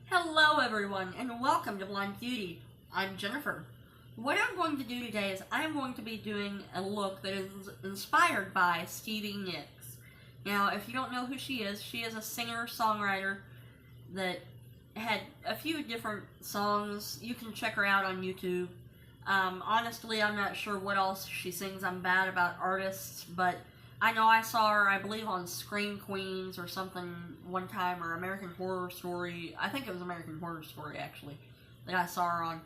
Hello everyone, and welcome to Blind Beauty. I'm Jennifer. What I'm going to do today is I'm going to be doing a look that is inspired by Stevie Nicks. Now, if you don't know who she is a singer-songwriter that had a few different songs. You can check her out on YouTube. Honestly, I'm not sure what else she sings. I'm bad about artists, but I know I saw her, I believe, on Scream Queens or something one time, or American Horror Story. I think it was American Horror Story, actually, that I saw her on.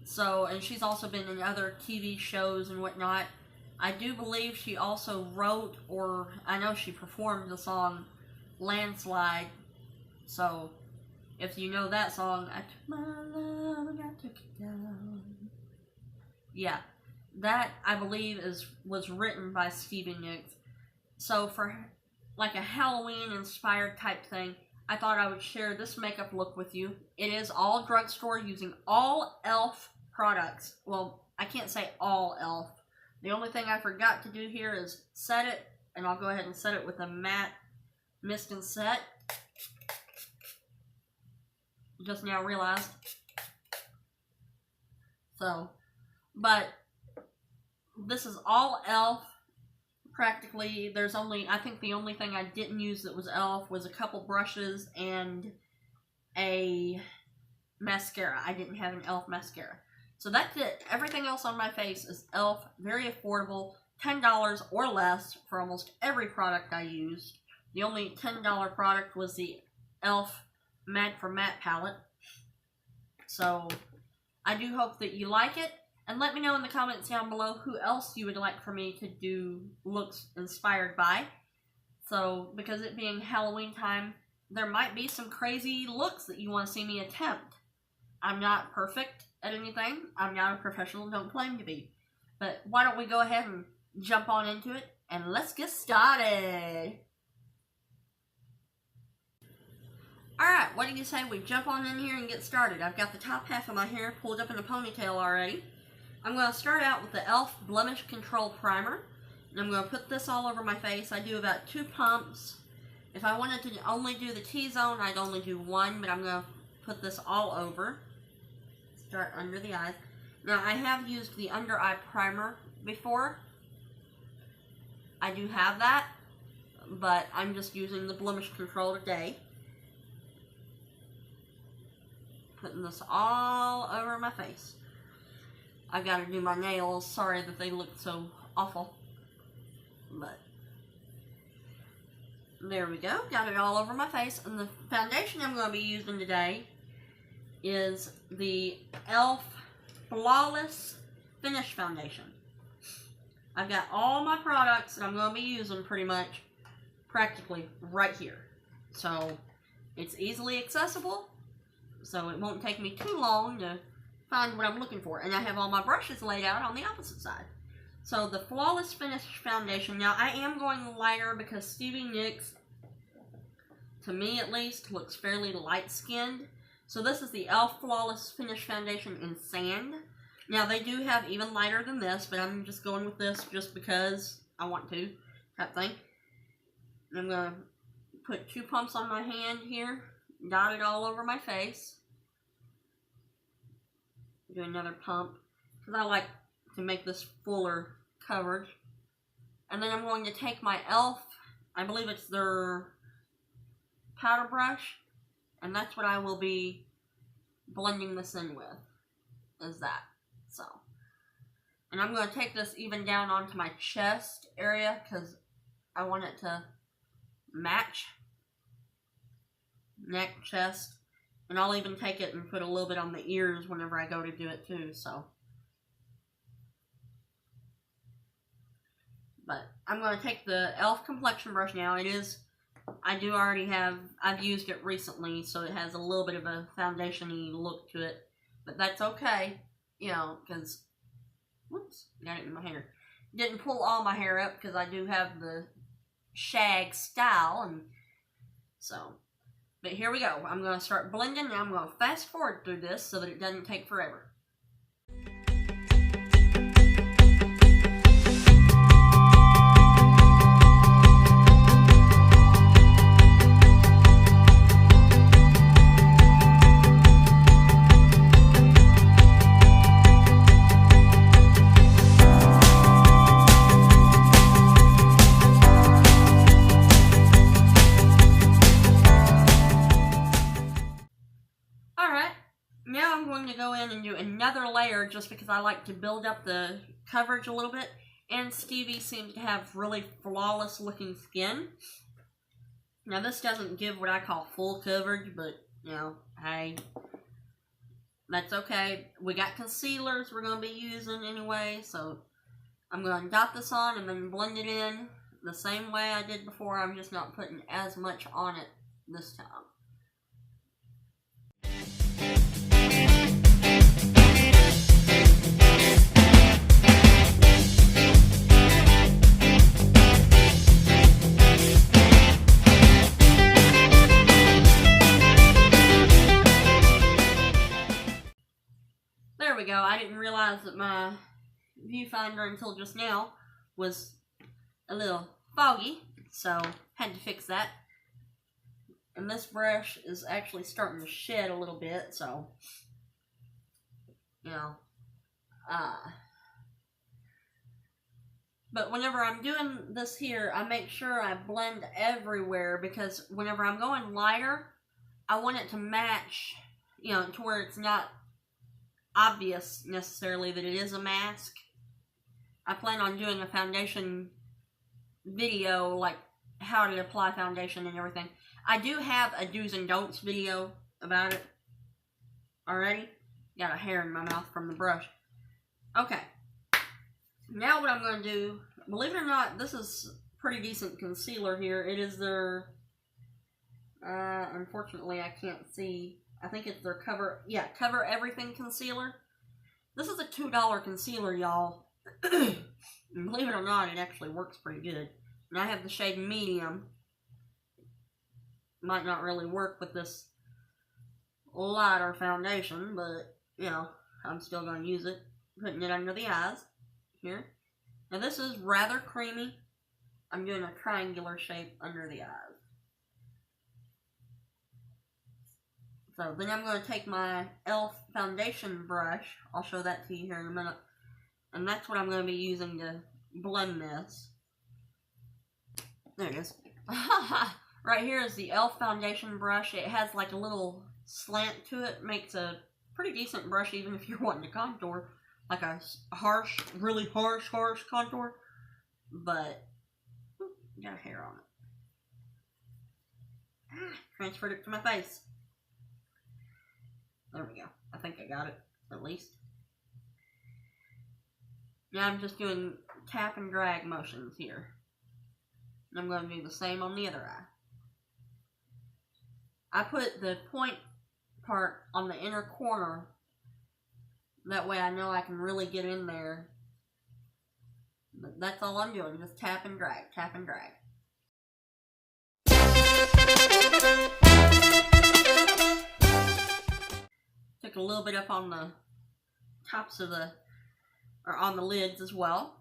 So, and she's also been in other TV shows and whatnot. I do believe she also wrote, or I know she performed the song Landslide. So, if you know that song, I took my love and I took it down. Yeah. That, I believe, was written by Stevie Nicks. So for like a Halloween-inspired type thing, I thought I would share this makeup look with you. It is all drugstore using all e.l.f. products. Well, I can't say all e.l.f. The only thing I forgot to do here is set it, and I'll go ahead and set it with a matte mist and set. Just now realized. So, but this is all e.l.f. practically. There's only, I think the only thing I didn't use that was e.l.f. was a couple brushes and a mascara. I didn't have an e.l.f. mascara. So that's it. Everything else on my face is e.l.f. Very affordable. $10 or less for almost every product I used. The only $10 product was the e.l.f. Matte for Matte palette. So I do hope that you like it. And let me know in the comments down below who else you would like for me to do looks inspired by. So, because it being Halloween time, there might be some crazy looks that you want to see me attempt. I'm not perfect at anything. I'm not a professional, don't claim to be. But why don't we go ahead and jump on into it, and let's get started. Alright, what do you say we jump on in here and get started? I've got the top half of my hair pulled up in a ponytail already. I'm going to start out with the e.l.f. Blemish Control Primer. And I'm going to put this all over my face. I do about 2 pumps. If I wanted to only do the T-zone, I'd only do 1, but I'm going to put this all over. Start under the eyes. Now, I have used the under eye primer before. I do have that, but I'm just using the Blemish Control today. Putting this all over my face. I've got to do my nails. Sorry that they look so awful. But there we go. Got it all over my face. And the foundation I'm going to be using today is the e.l.f. Flawless Finish Foundation. I've got all my products that I'm going to be using pretty much practically right here. So it's easily accessible. So it won't take me too long to find what I'm looking for. And I have all my brushes laid out on the opposite side. So the Flawless Finish Foundation. Now I am going lighter because Stevie Nicks, to me at least, looks fairly light-skinned. So this is the e.l.f. Flawless Finish Foundation in Sand. Now they do have even lighter than this, but I'm just going with this just because I want to, type thing. And I'm going to put 2 pumps on my hand here, dot it all over my face. Do another pump, because I like to make this fuller coverage. And then I'm going to take my e.l.f., I believe it's their powder brush, and that's what I will be blending this in with, is that. So, and I'm going to take this even down onto my chest area, because I want it to match neck, chest. And I'll even take it and put a little bit on the ears whenever I go to do it too, so. But I'm going to take the e.l.f. complexion brush now. It is, I do already have, I've used it recently, so it has a little bit of a foundation-y look to it. But that's okay, you know, because, whoops, got it in my hair. Didn't pull all my hair up because I do have the shag style, and so. But here we go. I'm going to start blending, and I'm going to fast forward through this so that it doesn't take forever. Now I'm going to go in and do another layer just because I like to build up the coverage a little bit. And Stevie seems to have really flawless looking skin. Now this doesn't give what I call full coverage, but you know, hey, that's okay. We got concealers we're going to be using anyway, so I'm going to dot this on and then blend it in the same way I did before. I'm just not putting as much on it this time. There we go. I didn't realize that my viewfinder until just now was a little foggy, so had to fix that. And this brush is actually starting to shed a little bit, so you know, but whenever I'm doing this here, I make sure I blend everywhere, because whenever I'm going lighter, I want it to match, you know, to where it's not obvious necessarily that it is a mask. I plan on doing a foundation video, like how to apply foundation and everything. I do have a do's and don'ts video about it already. Got a hair in my mouth from the brush. Okay. Now what I'm going to do, believe it or not, this is pretty decent concealer here. It is their, unfortunately I can't see. I think it's their Cover Everything concealer. This is a $2 concealer, y'all. Believe it or not, it actually works pretty good. And I have the shade medium. Might not really work with this lighter foundation, but, you know, I'm still going to use it. Putting it under the eyes here. Now this is rather creamy. I'm doing a triangular shape under the eyes. So then I'm going to take my e.l.f. foundation brush. I'll show that to you here in a minute. And that's what I'm going to be using to blend this. There it is. Right here is the e.l.f. foundation brush. It has like a little slant to it. Makes a pretty decent brush even if you're wanting to contour. Like a harsh, really harsh contour. But, got a hair on it. Transferred it to my face. There we go. I think I got it, at least. Now I'm just doing tap and drag motions here. And I'm going to do the same on the other eye. I put the point part on the inner corner. That way I know I can really get in there. But that's all I'm doing, just tap and drag, tap and drag. Took a little bit up on the tops of the, or on the lids as well.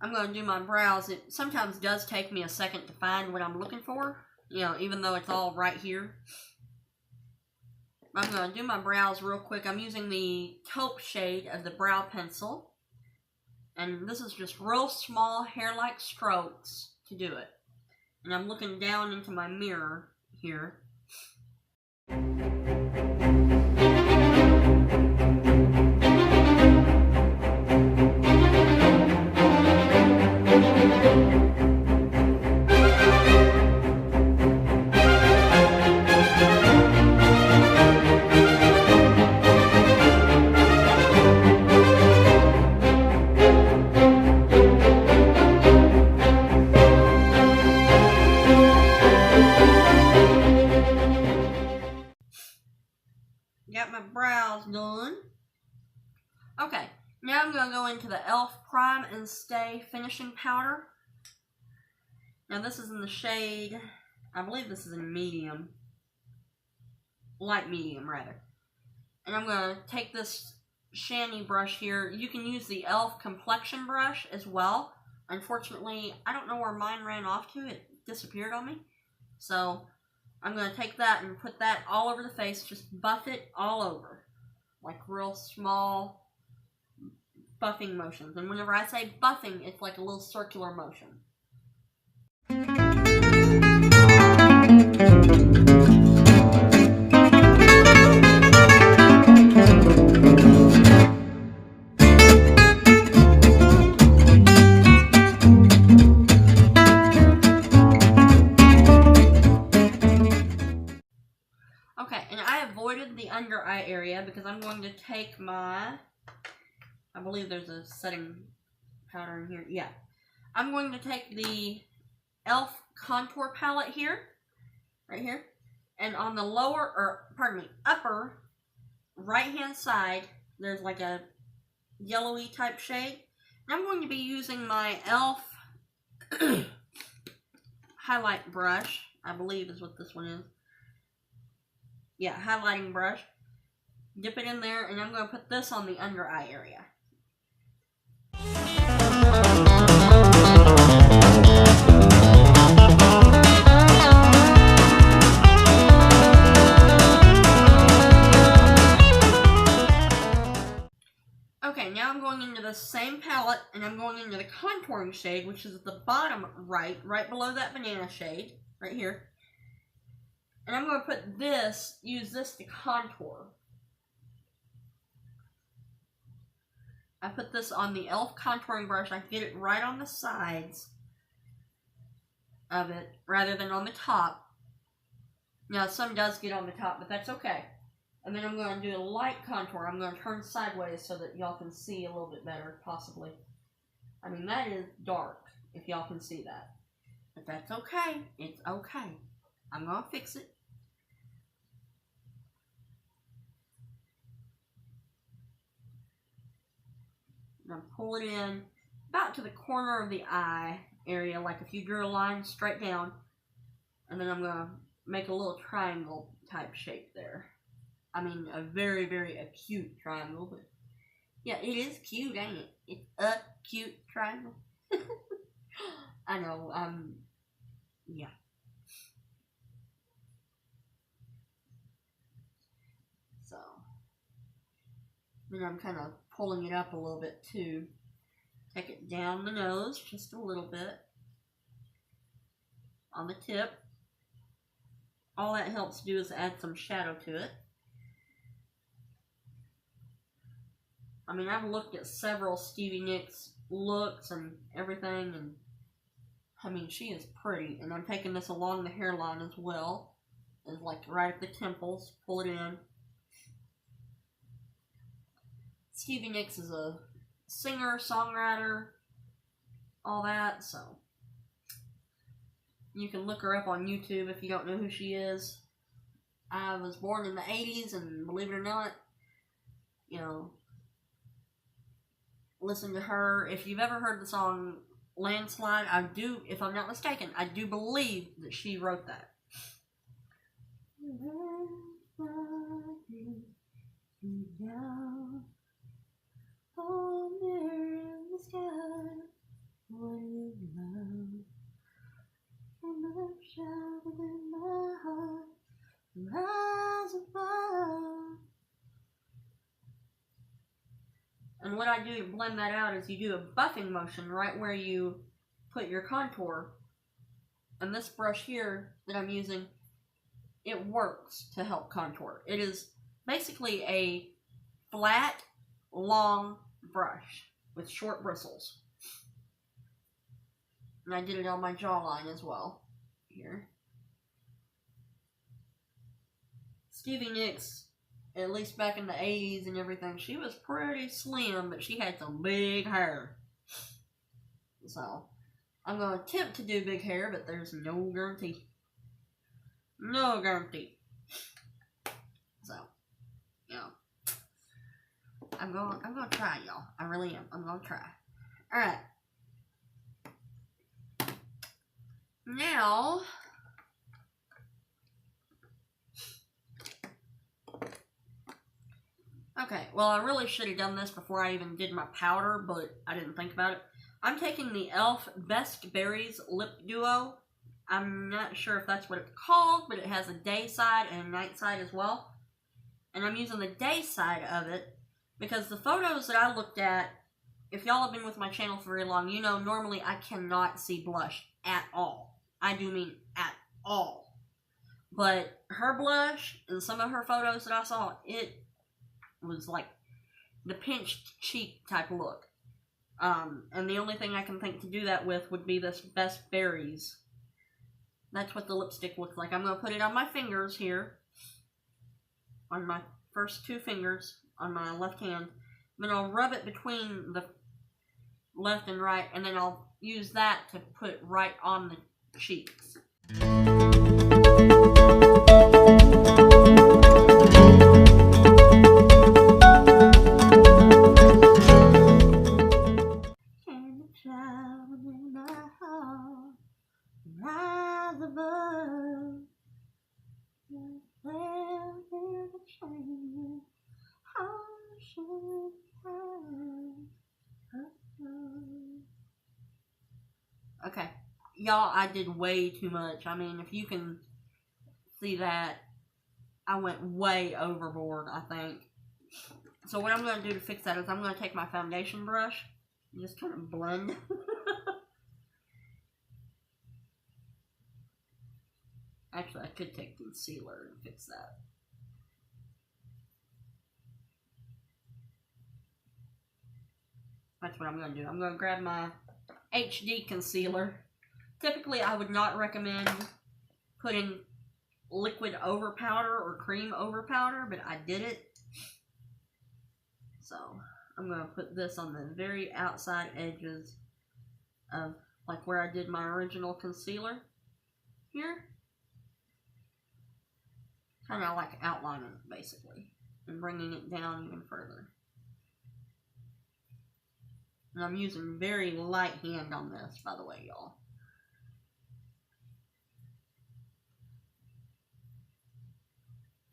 I'm going to do my brows. It sometimes does take me a second to find what I'm looking for, you know, even though it's all right here. I'm going to do my brows real quick. I'm using the taupe shade of the brow pencil. And this is just real small hair-like strokes to do it. And I'm looking down into my mirror here. Got my brows done. Okay, now I'm going to go into the e.l.f. Prime and Stay Finishing Powder. Now this is in the shade, I believe this is in medium. Light medium, rather. And I'm going to take this shiny brush here. You can use the e.l.f. complexion brush as well. Unfortunately, I don't know where mine ran off to. It disappeared on me. So I'm going to take that and put that all over the face. Just buff it all over. Like real small buffing motions. And whenever I say buffing, it's like a little circular motion. avoided the under eye area because I'm going to take my, I believe there's a setting powder in here. Yeah. I'm going to take the e.l.f. contour palette here, right here, and on the lower, or pardon me, upper right-hand side, there's like a yellowy type shade. And I'm going to be using my e.l.f. highlight brush, I believe is what this one is. Yeah, highlighting brush. Dip it in there, and I'm going to put this on the under eye area. Okay, now I'm going into the same palette, and I'm going into the contouring shade, which is at the bottom right below that banana shade, right here. And I'm going to put this, use this to contour. I put this on the e.l.f. contouring brush. I get it right on the sides of it, rather than on the top. Now, some does get on the top, but that's okay. And then I'm going to do a light contour. I'm going to turn sideways so that y'all can see a little bit better, possibly. I mean, that is dark, if y'all can see that. But that's okay. It's okay. I'm going to fix it. And I'm pulling it in about to the corner of the eye area, like if you drew a line straight down. And then I'm going to make a little triangle type shape there. I mean, a very, very acute triangle, but yeah, it is cute, ain't it? It's a cute triangle. I know, yeah. So, then I'm kind of pulling it up a little bit too. Take it down the nose just a little bit. On the tip. All that helps do is add some shadow to it. I mean, I've looked at several Stevie Nicks looks and everything, and I mean, she is pretty. And I'm taking this along the hairline as well. It's like right at the temples. Pull it in. Stevie Nicks is a singer, songwriter, all that, so you can look her up on YouTube if you don't know who she is. I was born in the 80s, and believe it or not, you know, listen to her. If you've ever heard the song Landslide, I do, if I'm not mistaken, I do believe that she wrote that. And what I do to blend that out is you do a buffing motion right where you put your contour. And this brush here that I'm using, it works to help contour. It is basically a flat, long brush with short bristles. And I did it on my jawline as well. Here. Stevie Nicks, at least back in the 80s and everything, she was pretty slim, but she had some big hair. So, I'm going to attempt to do big hair, but there's no guarantee. No guarantee. So, you know, I'm going to try, y'all. I really am. I'm going to try. Alright. Now, okay, well, I really should have done this before I even did my powder, but I didn't think about it. I'm taking the e.l.f. Best Berries Lip Duo. I'm not sure if that's what it's called, but it has a day side and a night side as well. And I'm using the day side of it because the photos that I looked at, if y'all have been with my channel for very long, you know normally I cannot see blush at all. I do mean at all. But her blush and some of her photos that I saw, it was like the pinched cheek type look. And the only thing I can think to do that with would be this Best Berries. That's what the lipstick looks like. I'm going to put it on my fingers here. on my first 2 fingers on my left hand. Then I'll rub it between the left and right, and then I'll use that to put right on the cheeks. Okay, y'all, I did way too much. I mean, if you can see that, I went way overboard, I think. So what I'm going to do to fix that is I'm going to take my foundation brush and just kind of blend. Actually, I could take concealer and fix that. That's what I'm going to do. I'm going to grab my HD concealer. Typically, I would not recommend putting liquid over powder or cream over powder, but I did it. So, I'm going to put this on the very outside edges of, like where I did my original concealer. Here. Kind of like outlining it, basically. And bringing it down even further. And I'm using very light hand on this, by the way, y'all.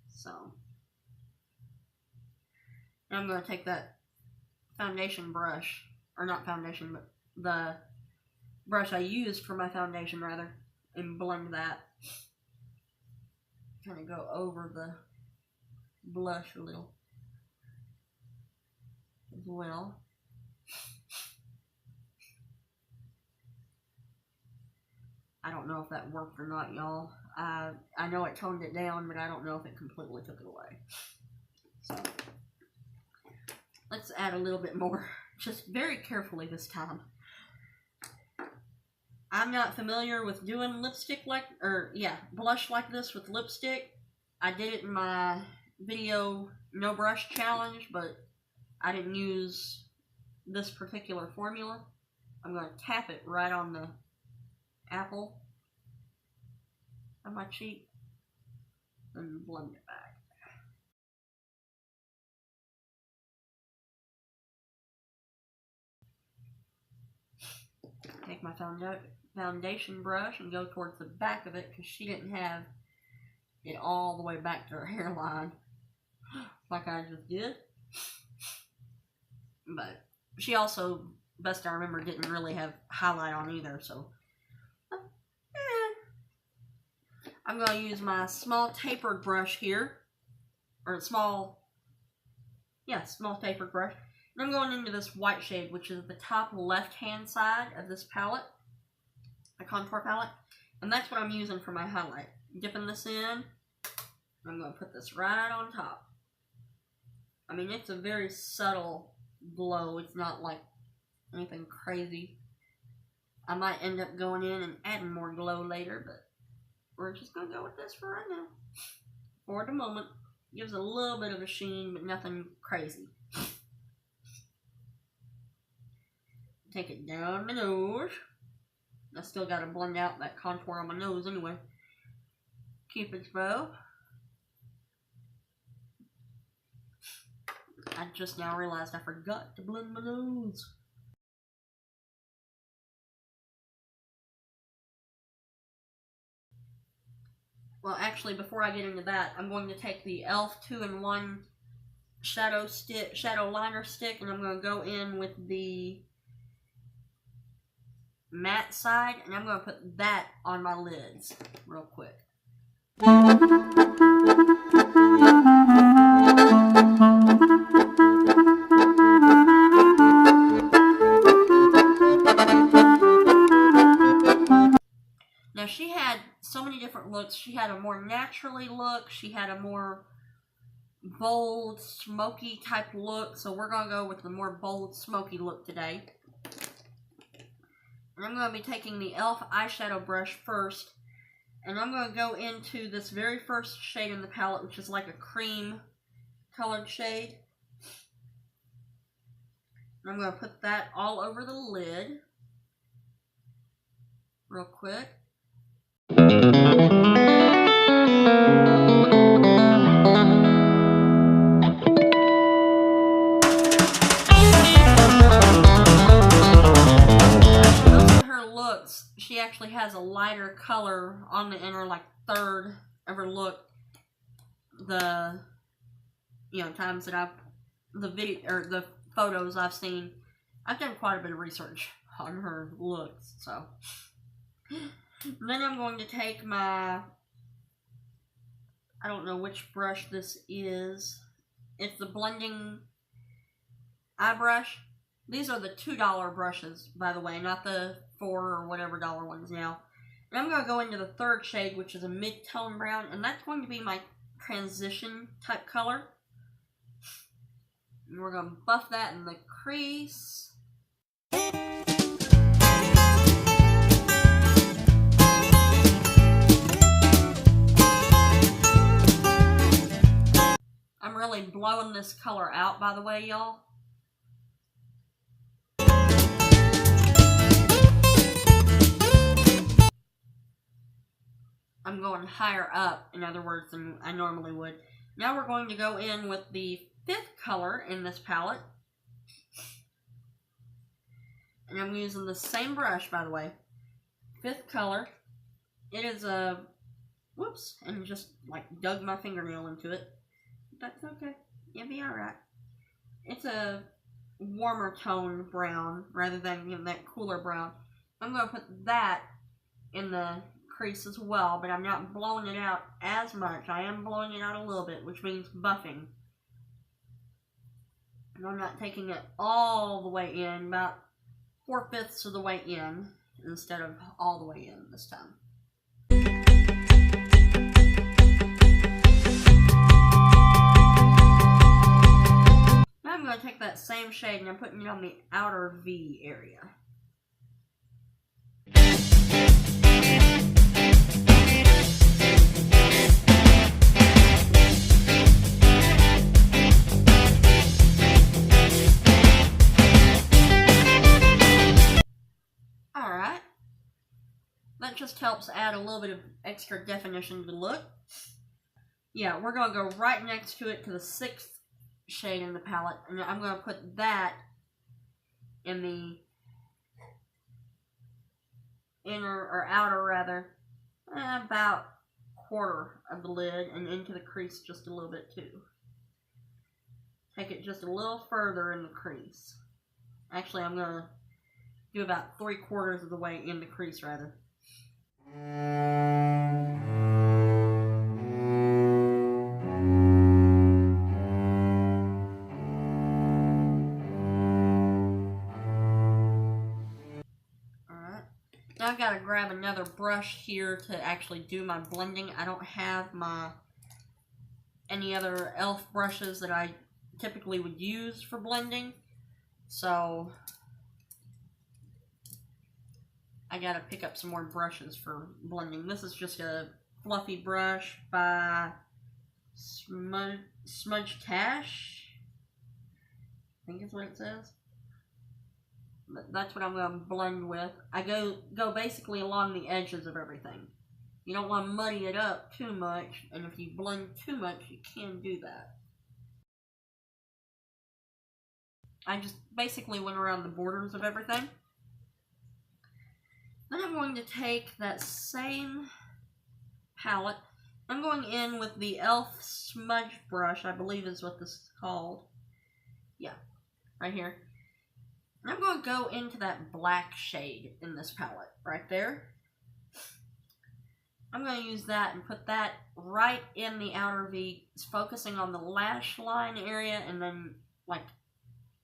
So, now I'm going to take that foundation brush, or not foundation, but the brush I used for my foundation, rather, and blend that. Kind of go over the blush a little as well. I don't know if that worked or not, y'all. I know it toned it down, but I don't know if it completely took it away. So, let's add a little bit more, just very carefully this time. I'm not familiar with doing lipstick like, blush like this with lipstick. I did it in my video no brush challenge, but I didn't use this particular formula. I'm going to tap it right on the apple on my cheek and blend it back. Take my foundation brush and go towards the back of it because she didn't have it all the way back to her hairline like I just did. But she also, best I remember, didn't really have highlight on either, so I'm going to use my small tapered brush here, or small tapered brush. And I'm going into this white shade, which is the top left-hand side of this palette, the contour palette. And that's what I'm using for my highlight. Dipping this in, I'm going to put this right on top. I mean, it's a very subtle glow. It's not like anything crazy. I might end up going in and adding more glow later, but we're just going to go with this for right now. For the moment. Gives a little bit of a sheen, but nothing crazy. Take it down my nose. I still got to blend out that contour on my nose anyway. Cupid's bow. I just now realized I forgot to blend my nose. Well, actually, before I get into that, I'm going to take the e.l.f. 2-in-1 shadow liner stick, and I'm going to go in with the matte side, and I'm going to put that on my lids real quick. Now, she had so many different looks. She had a more naturally look. She had a more bold, smoky type look. So we're going to go with the more bold, smoky look today. And I'm going to be taking the e.l.f. eyeshadow brush first. And I'm going to go into this very first shade in the palette, which is like a cream colored shade. And I'm going to put that all over the lid real quick. She actually has a lighter color on the inner, like third of her look. The times that the photos I've seen, I've done quite a bit of research on her looks. So then I'm going to take my, I don't know which brush this is. It's the blending eye brush. These are the $2 brushes, by the way, not the $4 or whatever dollar ones now. And I'm going to go into the third shade, which is a mid-tone brown, and that's going to be my transition type color. And we're going to buff that in the crease. I'm really blowing this color out, by the way, y'all. I'm going higher up, in other words, than I normally would. Now we're going to go in with the 5th color in this palette. And I'm using the same brush, by the way. 5th color. It is a, whoops, and just like dug my fingernail into it. That's okay. You'll be alright. It's a warmer tone brown rather than that cooler brown. I'm going to put that in the crease as well, but I'm not blowing it out as much. I am blowing it out a little bit, which means buffing. And I'm not taking it all the way in, about 4/5 of the way in, instead of all the way in this time. Now I'm going to take that same shade and I'm putting it on the outer V area. That just helps add a little bit of extra definition to the look. Yeah, we're going to go right next to it to the 6th shade in the palette. And I'm going to put that in the inner, or outer rather, about quarter of the lid and into the crease just a little bit too. Take it just a little further in the crease. Actually, I'm going to do about 3/4 of the way in the crease rather. Alright, now I've got to grab another brush here to actually do my blending. I don't have any other e.l.f. brushes that I typically would use for blending, so I gotta pick up some more brushes for blending. This is just a fluffy brush by Smudge Tash, I think is what it says. But that's what I'm gonna blend with. I go basically along the edges of everything. You don't want to muddy it up too much, and if you blend too much, you can do that. I just basically went around the borders of everything. Then I'm going to take that same palette. I'm going in with the e.l.f. smudge brush, I believe is what this is called. Yeah, right here. And I'm going to go into that black shade in this palette, right there. I'm going to use that and put that right in the outer V, focusing on the lash line area and then like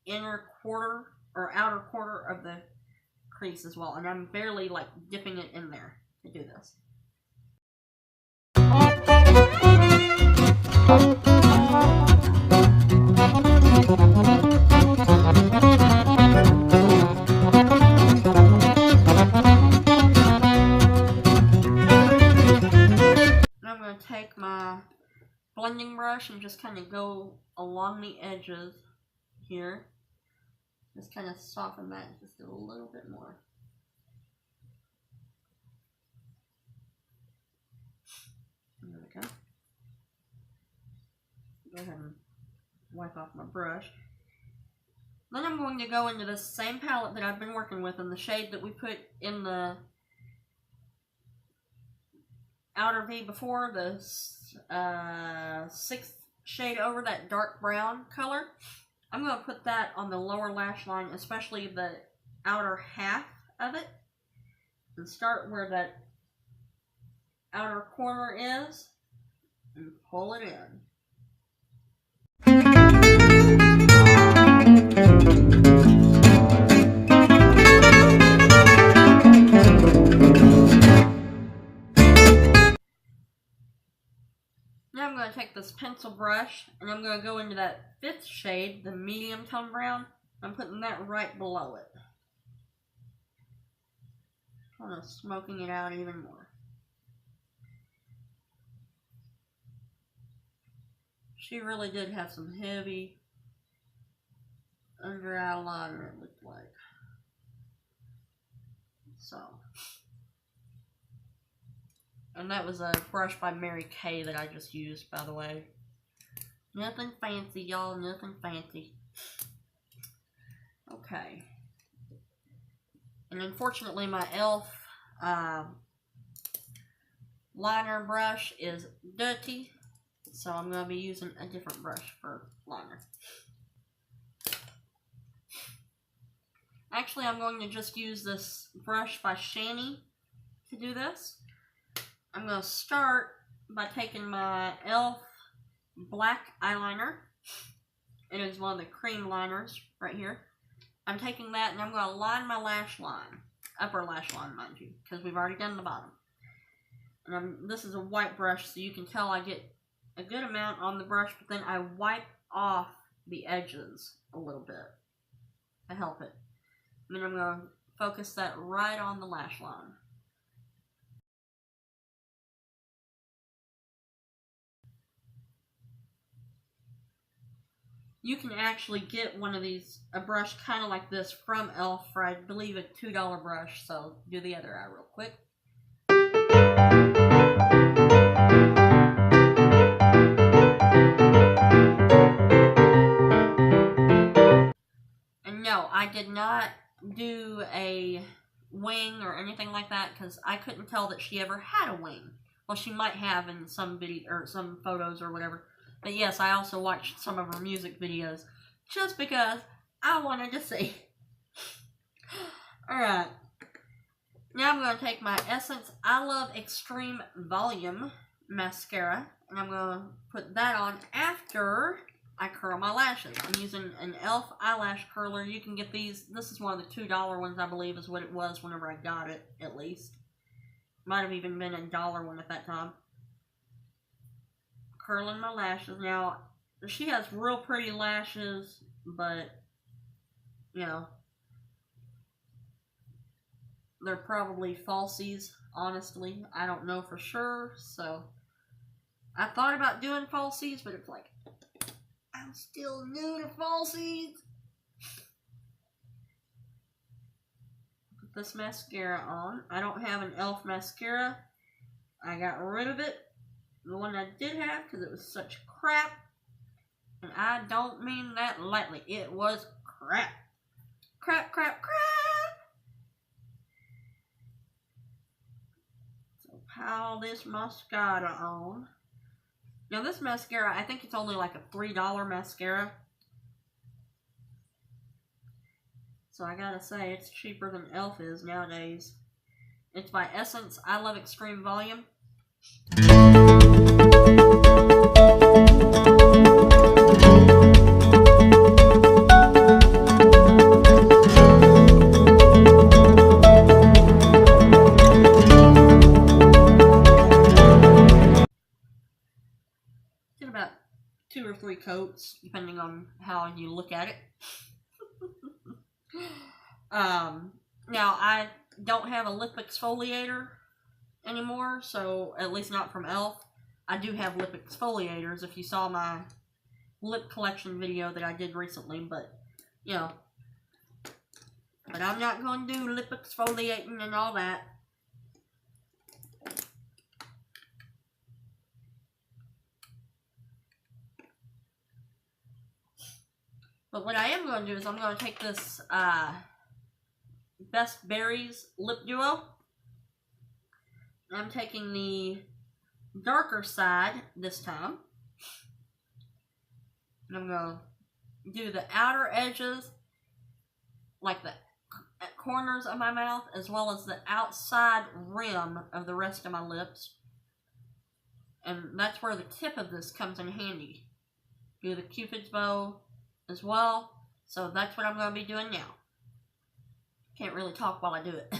inner quarter or outer quarter of the crease as well, and I'm barely like dipping it in there to do this. blending brush and just kind of go along the edges here. Just kind of soften that just a little bit more. There we go. Go ahead and wipe off my brush. Then I'm going to go into this same palette that I've been working with in the shade that we put in the outer V before, the 6th shade over, that dark brown color. I'm going to put that on the lower lash line, especially the outer half of it, and start where that outer corner is and pull it in. Now I'm going to take this pencil brush and I'm going to go into that 5th shade, the medium tone brown. I'm putting that right below it. Kind of smoking it out even more. She really did have some heavy under eye liner, it looked like. So. And that was a brush by Mary Kay that I just used, by the way. Nothing fancy, y'all. Nothing fancy. Okay. And unfortunately, my e.l.f. liner brush is dirty. So I'm going to be using a different brush for liner. Actually, I'm going to just use this brush by Shani to do this. I'm going to start by taking my e.l.f. black eyeliner. It is one of the cream liners right here. I'm taking that and I'm going to line my lash line. Upper lash line, mind you, because we've already done the bottom. And this is a white brush, so you can tell I get a good amount on the brush, but then I wipe off the edges a little bit to help it. And then I'm going to focus that right on the lash line. You can actually get one of these, a brush kind of like this from e.l.f. for, I believe, a $2 brush. So do the other eye real quick. And no, I did not do a wing or anything like that because I couldn't tell that she ever had a wing. Well, she might have in some video or some photos or whatever. But yes, I also watched some of her music videos just because I wanted to see. Alright. Now I'm going to take my Essence I Love Extreme Volume mascara. And I'm going to put that on after I curl my lashes. I'm using an e.l.f. eyelash curler. You can get these. This is one of the $2 ones, I believe, is what it was whenever I got it, at least. Might have even been a $1 one at that time. Curling my lashes. Now, she has real pretty lashes, but, you know, they're probably falsies, honestly. I don't know for sure, so I thought about doing falsies, but it's like, I'm still new to falsies. Put this mascara on. I don't have an e.l.f. mascara. I got rid of it. The one I did have, because it was such crap. And I don't mean that lightly. It was crap. Crap, crap, crap. So pile this mascara on. Now this mascara, I think it's only like a $3 mascara. So I gotta say, it's cheaper than e.l.f. is nowadays. It's by Essence I Love Extreme Volume. Get about 2 or 3 coats, depending on how you look at it. Now I don't have a lip exfoliator anymore, so at least not from e.l.f. I do have lip exfoliators if you saw my lip collection video that I did recently, but, you know, but I'm not going to do lip exfoliating and all that. But what I am going to do is I'm going to take this Best Berries Lip Duo. I'm taking the darker side this time. And I'm going to do the outer edges, like the corners of my mouth, as well as the outside rim of the rest of my lips. And that's where the tip of this comes in handy. Do the Cupid's bow as well. So that's what I'm going to be doing now. Can't really talk while I do it.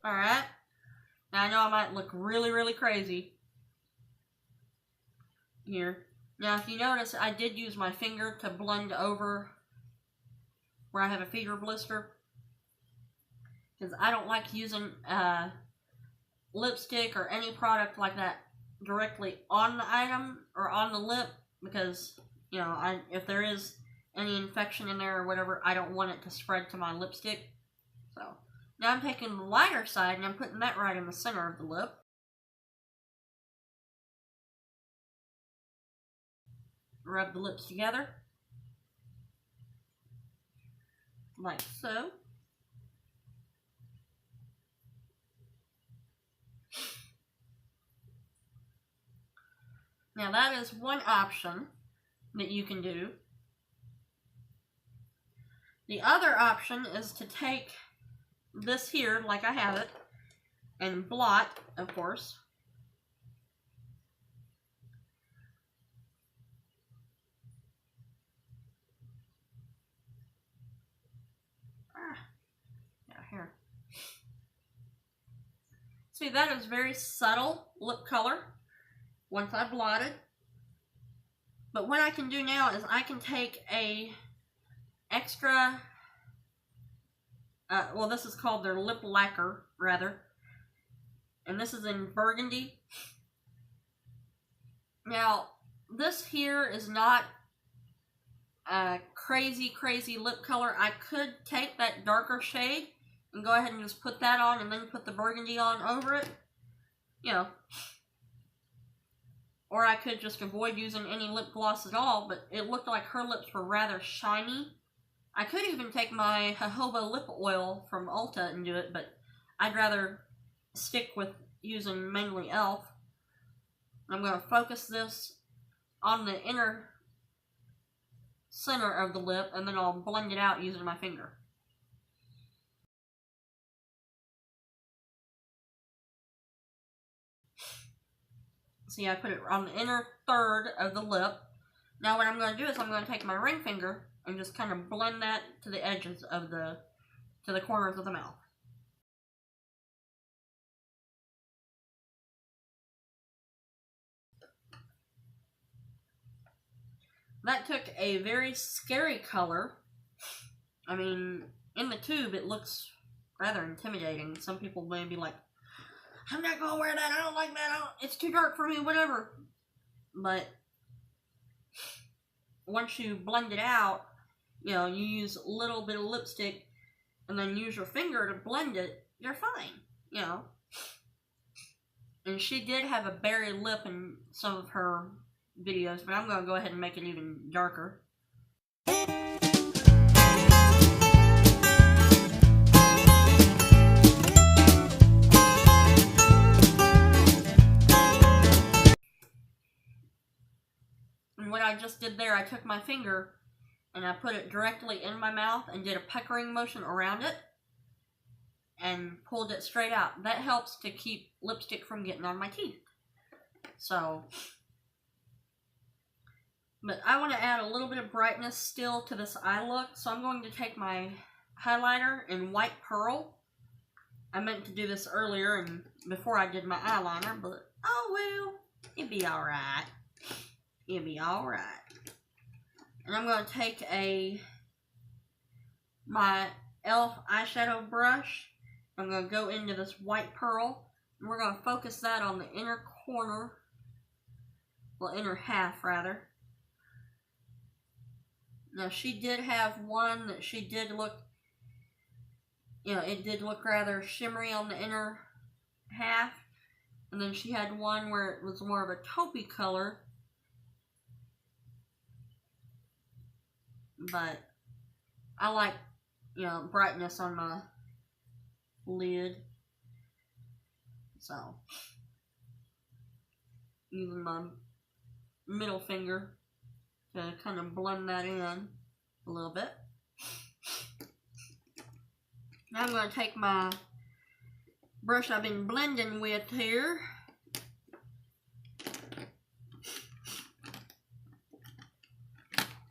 Alright. Now I know I might look really crazy here. Now, if you notice, I did use my finger to blend over where I have a fever blister, because I don't like using lipstick or any product like that directly on the item or on the lip, because, you know, if there is any infection in there or whatever, I don't want it to spread to my lipstick. So, now I'm taking the lighter side and I'm putting that right in the center of the lip. Rub the lips together, like so. Now that is one option that you can do. The other option is to take this here, like I have it, and blot, of course. Here. See, that is very subtle lip color once I blotted. But what I can do now is I can take a extra, well, this is called their lip lacquer, rather. And this is in burgundy. Now, this here is not a crazy lip color. I could take that darker shade and go ahead and just put that on and then put the burgundy on over it. You know. Or I could just avoid using any lip gloss at all, but it looked like her lips were rather shiny. I could even take my jojoba lip oil from Ulta and do it, but I'd rather stick with using mainly e.l.f. I'm going to focus this on the inner center of the lip, and then I'll blend it out using my finger. See, I put it on the inner third of the lip. Now what I'm going to do is I'm going to take my ring finger and just kind of blend that to the edges of to the corners of the mouth. That took a very scary color. I mean, in the tube it looks rather intimidating. Some people may be like, I'm not going to wear that, I don't like that, it's too dark for me, whatever. But once you blend it out, you know, you use a little bit of lipstick and then use your finger to blend it, you're fine, you know. And she did have a berry lip in some of her videos, but I'm going to go ahead and make it even darker. And what I just did there, I took my finger and I put it directly in my mouth and did a puckering motion around it and pulled it straight out. That helps to keep lipstick from getting on my teeth. So, but I want to add a little bit of brightness still to this eye look, so I'm going to take my highlighter in White Pearl. I meant to do this earlier and before I did my eyeliner, but oh well, it'd be alright. It'd be alright. And I'm going to take my e.l.f. eyeshadow brush. I'm going to go into this White Pearl, and we're going to focus that on the inner corner, well, inner half rather. Now she did have one that she did look, it did look rather shimmery on the inner half, and then she had one where it was more of a taupey color, but I like, brightness on my lid, so using my middle finger to kind of blend that in a little bit. Now I'm going to take my brush I've been blending with here.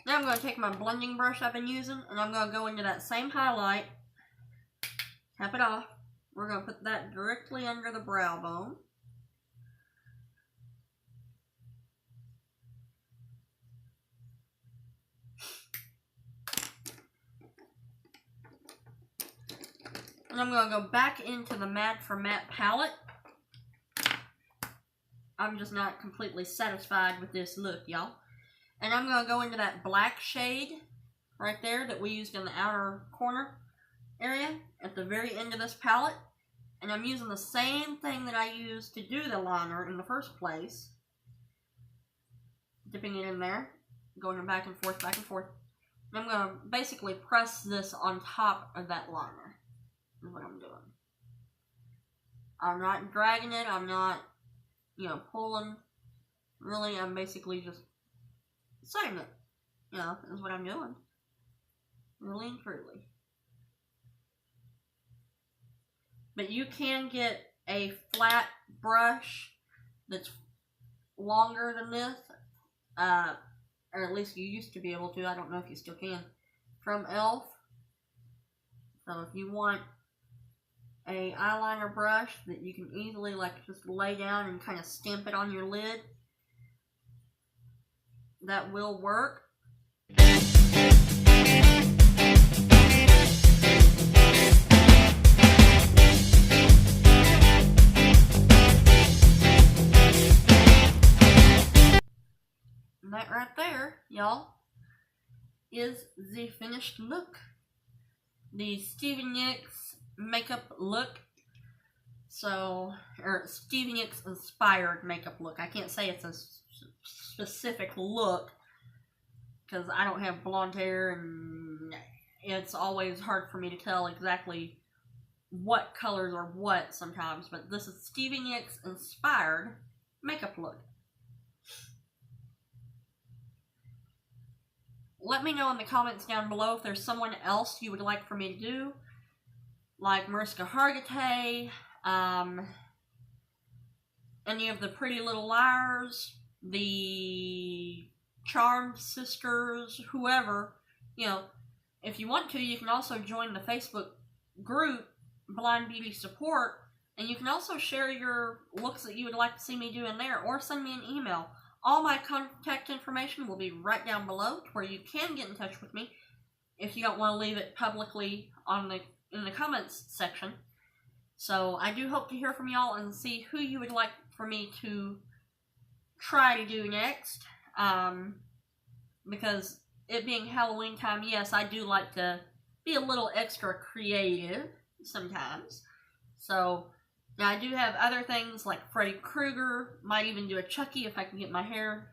Now I'm going to take my blending brush I've been using, and I'm going to go into that same highlight, tap it off. We're going to put that directly under the brow bone. And I'm going to go back into the Matte for Matte palette. I'm just not completely satisfied with this look, y'all. And I'm going to go into that black shade right there that we used in the outer corner area at the very end of this palette. And I'm using the same thing that I used to do the liner in the first place. Dipping it in there, going back and forth, back and forth. And I'm going to basically press this on top of that liner. Is what I'm doing. I'm not dragging it, I'm not, pulling. Really, I'm basically just setting it. Is what I'm doing. Really and truly. But you can get a flat brush that's longer than this, or at least you used to be able to. I don't know if you still can. From e.l.f. So if you want a eyeliner brush that you can easily just lay down and kind of stamp it on your lid, that will work. And that right there, y'all, is the finished look. The Stevie Nicks makeup look. Or Stevie Nicks Inspired makeup look. I can't say it's a specific look because I don't have blonde hair and it's always hard for me to tell exactly what colors are what sometimes, but this is Stevie Nicks Inspired makeup look. Let me know in the comments down below if there's someone else you would like for me to do, like Mariska Hargitay, any of the Pretty Little Liars, the Charmed Sisters, whoever. If you want to, you can also join the Facebook group, Blind Beauty Support, and you can also share your looks that you would like to see me do in there, or send me an email. All my contact information will be right down below, where you can get in touch with me if you don't want to leave it publicly in the comments section. So I do hope to hear from y'all and see who you would like for me to try to do next. Because it being Halloween time, yes, I do like to be a little extra creative sometimes. So now I do have other things like Freddy Krueger, might even do a Chucky if I can get my hair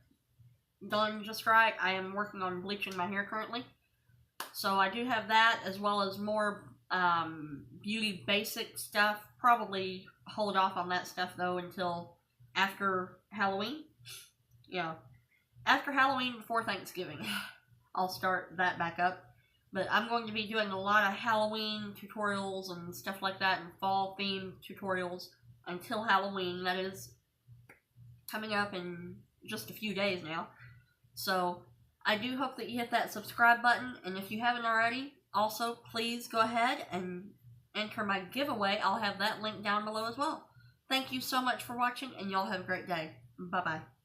done just right. I am working on bleaching my hair currently. So I do have that, as well as more beauty basic stuff. Probably hold off on that stuff though until after Halloween. After Halloween, before Thanksgiving, I'll start that back up. But I'm going to be doing a lot of Halloween tutorials and stuff like that, and fall themed tutorials until Halloween. That is coming up in just a few days now. So I do hope that you hit that subscribe button, and if you haven't already, Also, please go ahead and enter my giveaway. I'll have that link down below as well. Thank you so much for watching, and y'all have a great day. Bye-bye.